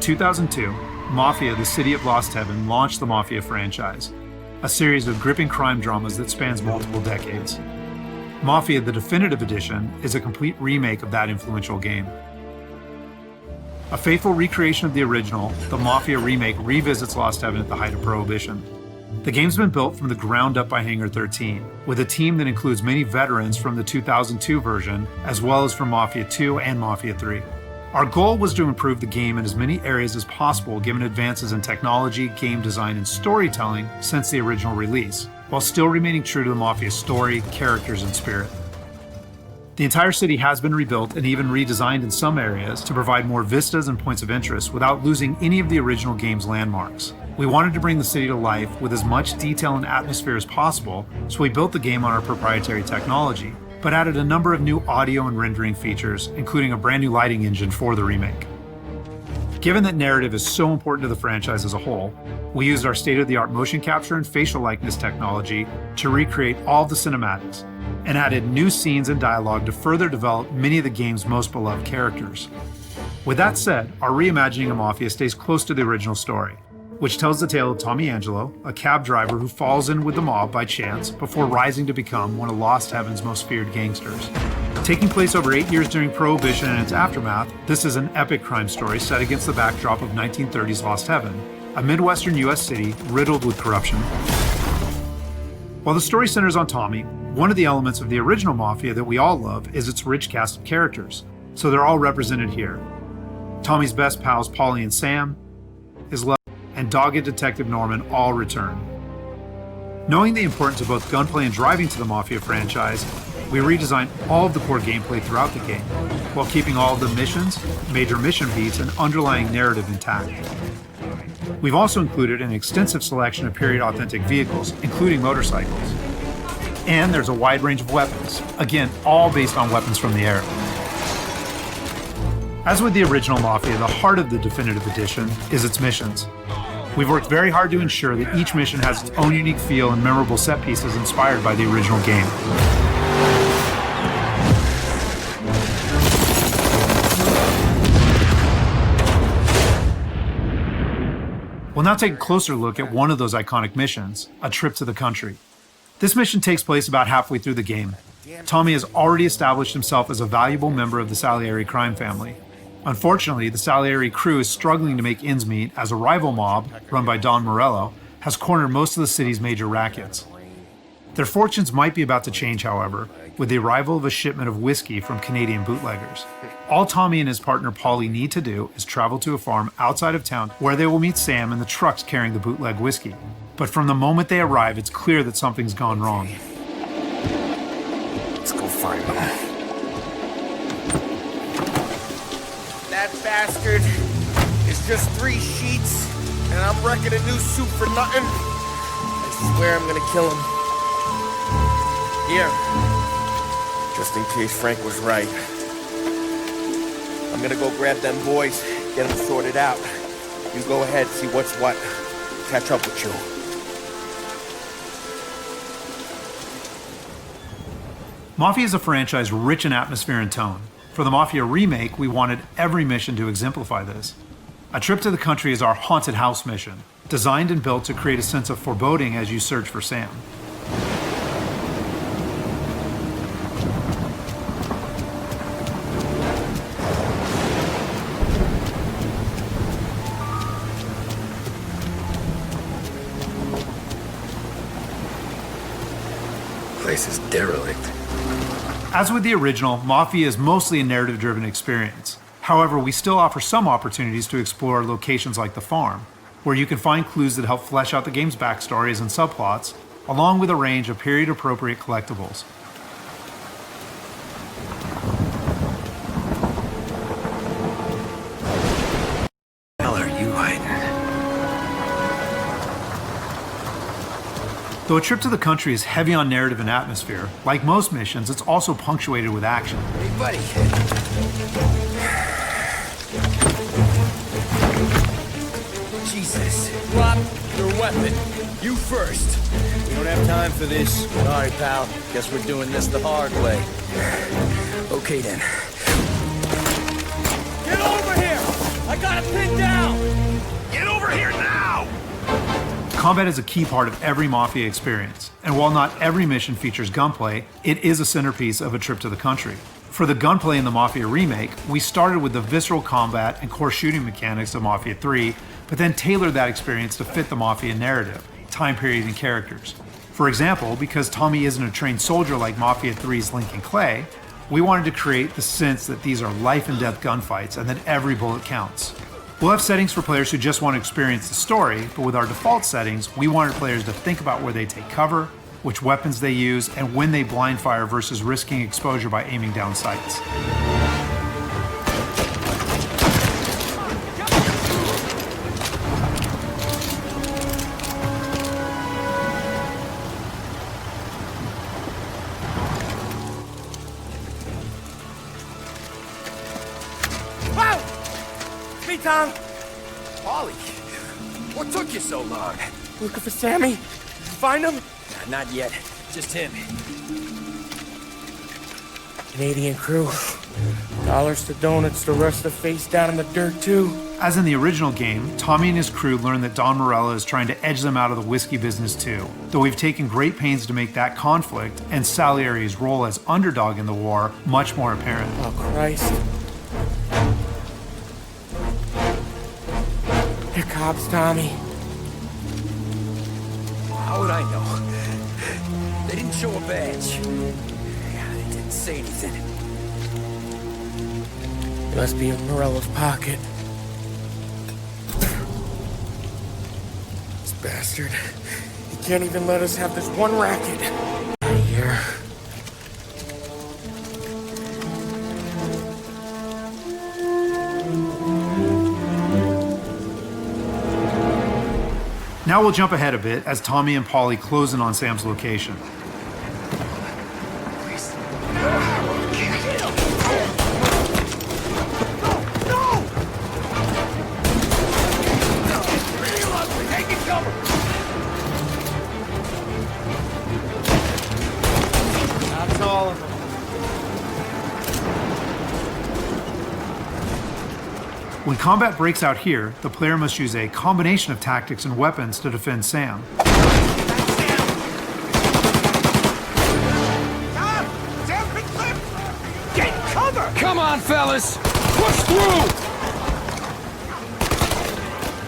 2002, Mafia, the City of Lost Heaven, launched the Mafia franchise, a series of gripping crime dramas that spans multiple decades. Mafia, the Definitive Edition, is a complete remake of that influential game. A faithful recreation of the original, the Mafia remake revisits Lost Heaven at the height of Prohibition. The game's been built from the ground up by Hangar 13, with a team that includes many veterans from the 2002 version, as well as from Mafia 2 and Mafia 3. Our goal was to improve the game in as many areas as possible given advances in technology, game design, and storytelling since the original release, while still remaining true to the Mafia story, characters, and spirit. The entire city has been rebuilt and even redesigned in some areas to provide more vistas and points of interest without losing any of the original game's landmarks. We wanted to bring the city to life with as much detail and atmosphere as possible, so we built the game on our proprietary technology, but added a number of new audio and rendering features, including a brand new lighting engine for the remake. Given that narrative is so important to the franchise as a whole, we used our state-of-the-art motion capture and facial likeness technology to recreate all of the cinematics, and added new scenes and dialogue to further develop many of the game's most beloved characters. With that said, our reimagining of Mafia stays close to the original story, which tells the tale of Tommy Angelo, a cab driver who falls in with the mob by chance before rising to become one of Lost Heaven's most feared gangsters. Taking place over 8 years during Prohibition and its aftermath, this is an epic crime story set against the backdrop of 1930s Lost Heaven, a Midwestern U.S. city riddled with corruption. While the story centers on Tommy, one of the elements of the original Mafia that we all love is its rich cast of characters, so they're all represented here. Tommy's best pals Paulie and Sam, his love, and dogged Detective Norman all return. Knowing the importance of both gunplay and driving to the Mafia franchise, we redesigned all of the core gameplay throughout the game, while keeping all of the missions, major mission beats, and underlying narrative intact. We've also included an extensive selection of period-authentic vehicles, including motorcycles. And there's a wide range of weapons, again, all based on weapons from the era. As with the original Mafia, the heart of the Definitive Edition is its missions. We've worked very hard to ensure that each mission has its own unique feel and memorable set pieces inspired by the original game. We'll now take a closer look at one of those iconic missions, A Trip to the Country. This mission takes place about halfway through the game. Tommy has already established himself as a valuable member of the Salieri crime family. Unfortunately, the Salieri crew is struggling to make ends meet as a rival mob, run by Don Morello, has cornered most of the city's major rackets. Their fortunes might be about to change, however, with the arrival of a shipment of whiskey from Canadian bootleggers. All Tommy and his partner Paulie need to do is travel to a farm outside of town where they will meet Sam and the trucks carrying the bootleg whiskey. But from the moment they arrive, it's clear that something's gone wrong. Let's go find them. That bastard is just 3 sheets, and I'm wrecking a new suit for nothing. I swear I'm gonna kill him. Here, just in case Frank was right. I'm gonna go grab them boys, get them sorted out. You go ahead, see what's what. Catch up with you. Mafia is a franchise rich in atmosphere and tone. For the Mafia remake, we wanted every mission to exemplify this. A Trip to the Country is our haunted house mission, designed and built to create a sense of foreboding as you search for Sam. Place is derelict. As with the original, Mafia is mostly a narrative-driven experience. However, we still offer some opportunities to explore locations like the farm, where you can find clues that help flesh out the game's backstories and subplots, along with a range of period-appropriate collectibles. What the hell are you hiding? Though A Trip to the Country is heavy on narrative and atmosphere, like most missions, it's also punctuated with action. Hey, buddy. Jesus. Drop your weapon. You first. We don't have time for this. Sorry, pal. Guess we're doing this the hard way. Okay, then. Get over here! I got it pinned down! Get over here now! Combat is a key part of every Mafia experience, and while not every mission features gunplay, it is a centerpiece of a trip to the country. For the gunplay in the Mafia remake, we started with the visceral combat and core shooting mechanics of Mafia 3, but then tailored that experience to fit the Mafia narrative, time period, and characters. For example, because Tommy isn't a trained soldier like Mafia 3's Lincoln Clay, we wanted to create the sense that these are life and death gunfights and that every bullet counts. We'll have settings for players who just want to experience the story, but with our default settings, we wanted players to think about where they take cover, which weapons they use, and when they blind fire versus risking exposure by aiming down sights. Tom! Polly, what took you so long? Looking for Sammy? Did you find him? Not yet. Just him. Canadian crew. Dollars to donuts, the rest of the face down in the dirt too. As in the original game, Tommy and his crew learn that Don Morello is trying to edge them out of the whiskey business too, though we've taken great pains to make that conflict and Salieri's role as underdog in the war much more apparent. Oh, Christ. They're cops, Tommy. How would I know? They didn't show a badge. Yeah, they didn't say anything. It must be in Morello's pocket. This bastard. He can't even let us have this one racket. Out of here. Now we'll jump ahead a bit as Tommy and Polly close in on Sam's location. That's all of them. When combat breaks out here, the player must use a combination of tactics and weapons to defend Sam. Get cover! Come on, fellas! Push through!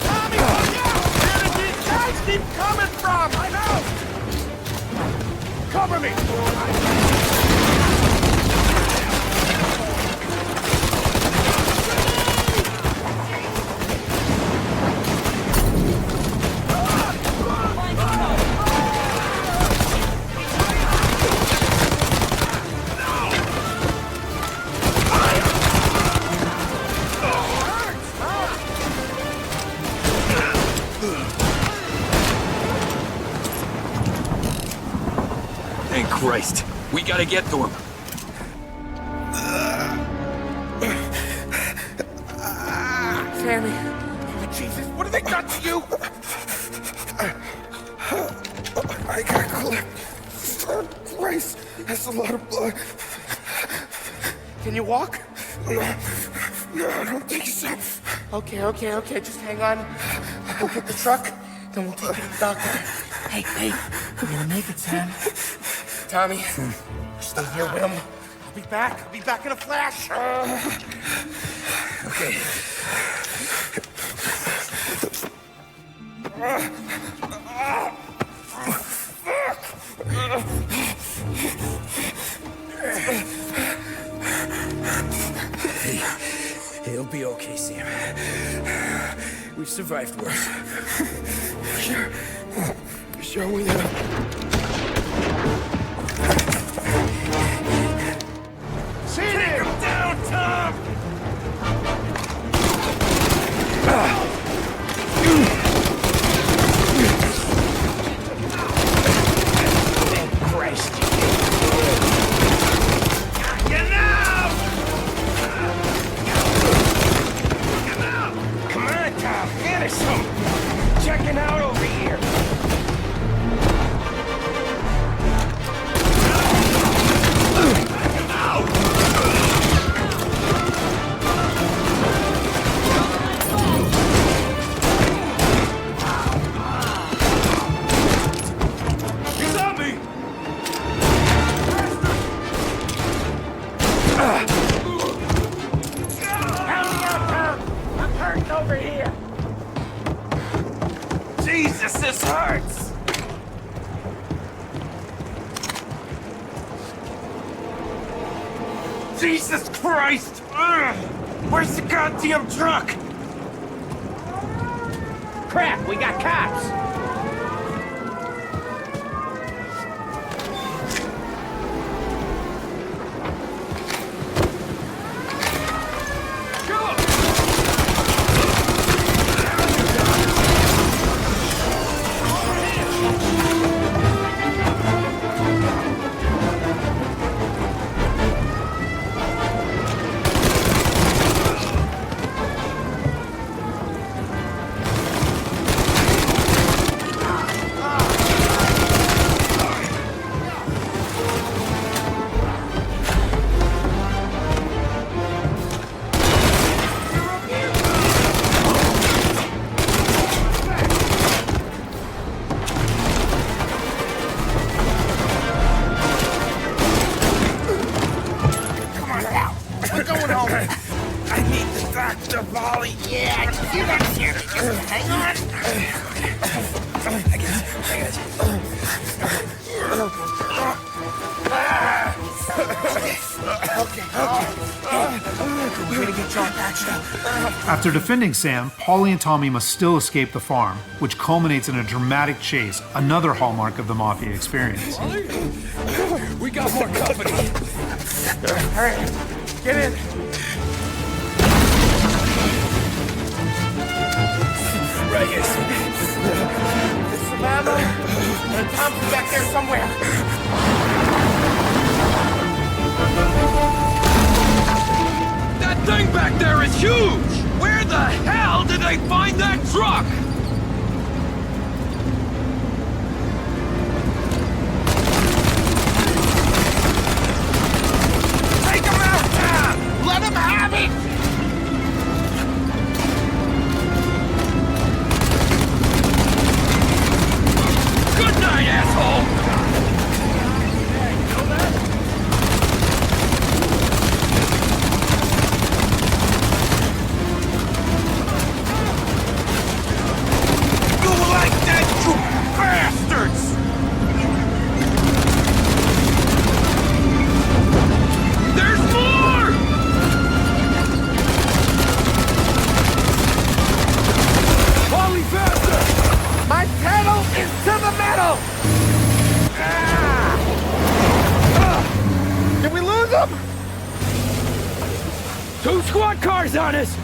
Tommy, look out! Where did these guys keep coming from? I know! Cover me! Thank Christ. We gotta get to him. Sammy. Oh, Jesus, what have they done to you? I got clipped. Oh, Christ, that's a lot of blood. Can you walk? No, I don't think so. Okay, just hang on. I'll go get the truck, then we'll take you to the doctor. Hey, you're gonna make it, Sam. Tommy, stay here with him. I'll be back in a flash. Okay. Hey, it'll be okay, Sam. We've survived worse. Sure we have. Take him down, Tom! Christ. Get out! Come on, Tom, get us some. Checking out over here. Jesus, this hurts! Jesus Christ! Ugh. Where's the goddamn truck? Crap, we got cops! I need the doctor, Polly. Yeah, you got here. Just hang on. I got you. We're gonna get John patched up. After defending Sam, Paulie and Tommy must still escape the farm, which culminates in a dramatic chase, another hallmark of the Mafia experience. We got more company. All right, get in. Right here. There's some ammo and a Thompson back there somewhere. That thing back there is huge! Where the hell did they find that truck? Take him out, Tom! Let him have it! Good night, asshole! You like that, you bastards! There's more! Polly, faster! My pedal is to the metal! Did we lose him? 2 squad cars on us!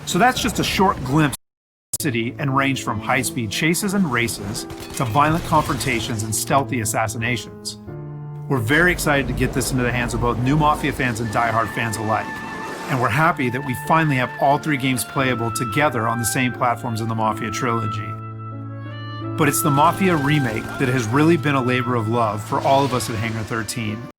So that's just a short glimpse of the city and range from high-speed chases and races to violent confrontations and stealthy assassinations. We're very excited to get this into the hands of both new Mafia fans and die-hard fans alike. And we're happy that we finally have all 3 games playable together on the same platforms in the Mafia trilogy. But it's the Mafia remake that has really been a labor of love for all of us at Hangar 13.